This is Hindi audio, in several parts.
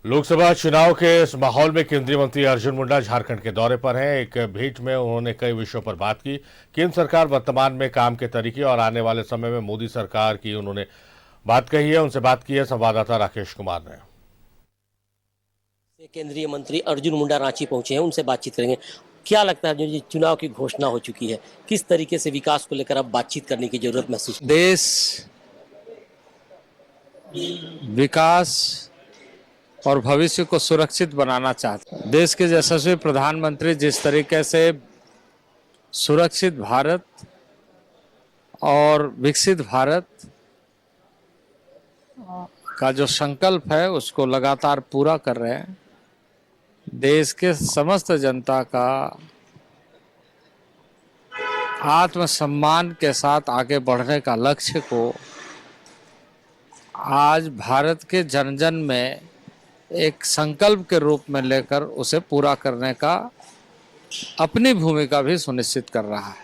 लोकसभा चुनाव के इस माहौल में केंद्रीय मंत्री अर्जुन मुंडा झारखंड के दौरे पर हैं। एक भेंट में उन्होंने कई विषयों पर बात की। केंद्र सरकार वर्तमान में काम के तरीके और आने वाले समय में मोदी सरकार की उन्होंने बात कही है। उनसे बात की है संवाददाता राकेश कुमार ने। केंद्रीय मंत्री अर्जुन मुंडा रांची पहुंचे हैं, उनसे बातचीत करेंगे। क्या लगता है, जो चुनाव की घोषणा हो चुकी है, किस तरीके से विकास को लेकर अब बातचीत करने की जरूरत महसूस? देश विकास और भविष्य को सुरक्षित बनाना चाहते हैं। देश के यशस्वी प्रधानमंत्री जिस तरीके से सुरक्षित भारत और विकसित भारत का जो संकल्प है उसको लगातार पूरा कर रहे हैं। देश के समस्त जनता का आत्मसम्मान के साथ आगे बढ़ने का लक्ष्य को आज भारत के जन जन में एक संकल्प के रूप में लेकर उसे पूरा करने का अपनी भूमिका भी सुनिश्चित कर रहा है।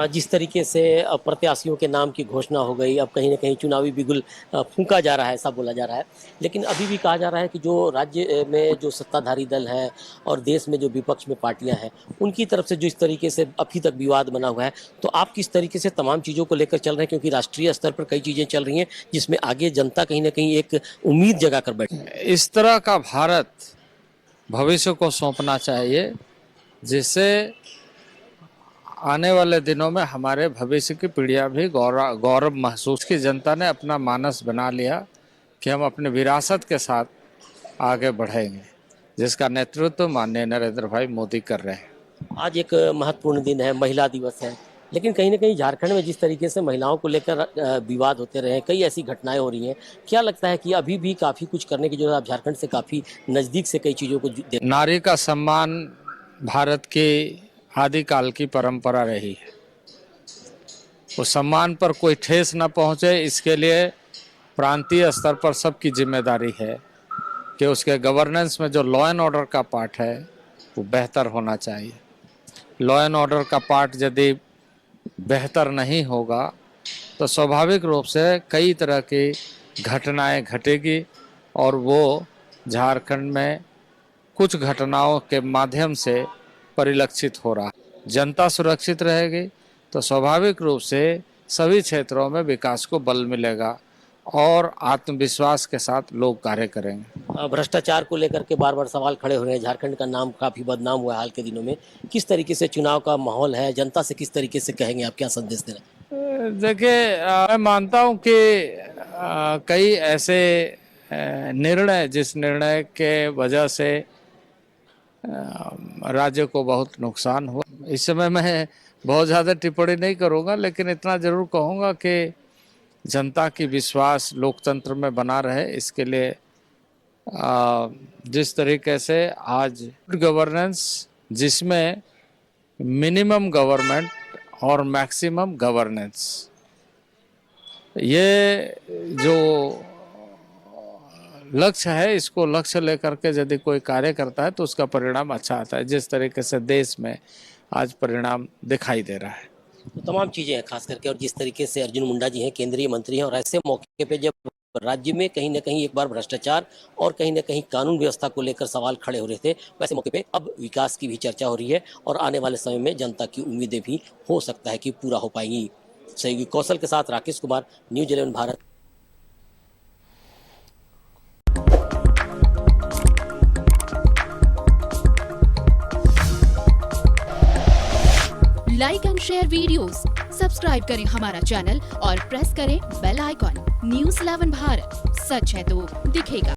जिस तरीके से प्रत्याशियों के नाम की घोषणा हो गई, अब कहीं ना कहीं चुनावी बिगुल फूंका जा रहा है, ऐसा बोला जा रहा है। लेकिन अभी भी कहा जा रहा है कि जो राज्य में जो सत्ताधारी दल है और देश में जो विपक्ष में पार्टियां हैं, उनकी तरफ से जो इस तरीके से अभी तक विवाद बना हुआ है, तो आप किस तरीके से तमाम चीज़ों को लेकर चल रहे हैं? क्योंकि राष्ट्रीय स्तर पर कई चीज़ें चल रही हैं जिसमें आगे जनता कहीं ना कहीं एक उम्मीद जगा कर बैठे। इस तरह का भारत भविष्य को सौंपना चाहिए जिससे आने वाले दिनों में हमारे भविष्य की पीढ़ियां भी गौरव महसूस की। जनता ने अपना मानस बना लिया कि हम अपने विरासत के साथ आगे बढ़ेंगे, जिसका नेतृत्व माननीय नरेंद्र भाई मोदी कर रहे हैं। आज एक महत्वपूर्ण दिन है, महिला दिवस है, लेकिन कहीं ना कहीं झारखंड में जिस तरीके से महिलाओं को लेकर विवाद होते रहे, कई ऐसी घटनाएं हो रही हैं, क्या लगता है कि अभी भी काफ़ी कुछ करने की जरूरत? आप झारखंड से काफ़ी नज़दीक से कई चीज़ों को नारी का सम्मान भारत की आदिकाल की परंपरा रही है। उस सम्मान पर कोई ठेस न पहुंचे, इसके लिए प्रांतीय स्तर पर सबकी जिम्मेदारी है कि उसके गवर्नेंस में जो लॉ एंड ऑर्डर का पार्ट है वो बेहतर होना चाहिए। लॉ एंड ऑर्डर का पार्ट यदि बेहतर नहीं होगा तो स्वाभाविक रूप से कई तरह की घटनाएं घटेगी और वो झारखंड में कुछ घटनाओं के माध्यम से परिलक्षित हो रहा है। जनता सुरक्षित रहेगी तो स्वाभाविक रूप से सभी क्षेत्रों में विकास को बल मिलेगा और आत्मविश्वास के साथ लोग कार्य करेंगे। भ्रष्टाचार को लेकर के बार बार सवाल खड़े हो रहे हैं। झारखंड का नाम काफ़ी बदनाम हुआ है हाल के दिनों में। किस तरीके से चुनाव का माहौल है, जनता से किस तरीके से कहेंगे, आप क्या संदेश दे रहे हैं? देखिए, मैं मानता हूं कि कई ऐसे निर्णय जिस निर्णय के वजह से राज्य को बहुत नुकसान हुआ। इस समय मैं बहुत ज़्यादा टिप्पणी नहीं करूँगा, लेकिन इतना ज़रूर कहूँगा कि जनता की विश्वास लोकतंत्र में बना रहे, इसके लिए जिस तरीके से आज गवर्नेंस जिसमें मिनिमम गवर्नमेंट और मैक्सिमम गवर्नेंस, ये जो लक्ष्य है, इसको लक्ष्य लेकर के यदि कोई कार्य करता है तो उसका परिणाम अच्छा आता है। जिस तरीके से देश में आज परिणाम दिखाई दे रहा है, तो तमाम चीज़ें हैं खास करके, और जिस तरीके से अर्जुन मुंडा जी हैं, केंद्रीय मंत्री हैं, और ऐसे मौके पे जब राज्य में कहीं ना कहीं एक बार भ्रष्टाचार और कहीं ना कहीं कानून व्यवस्था को लेकर सवाल खड़े हो रहे थे, वैसे मौके पे अब विकास की भी चर्चा हो रही है और आने वाले समय में जनता की उम्मीदें भी हो सकता है कि पूरा हो पाएंगी। सहयोगी कौशल के साथ Rakesh Kumar, news 11 Bharat. Like and share videos, subscribe करें हमारा चैनल और प्रेस करें बेल आइकॉन। न्यूज़ 11 भारत, सच है तो दिखेगा।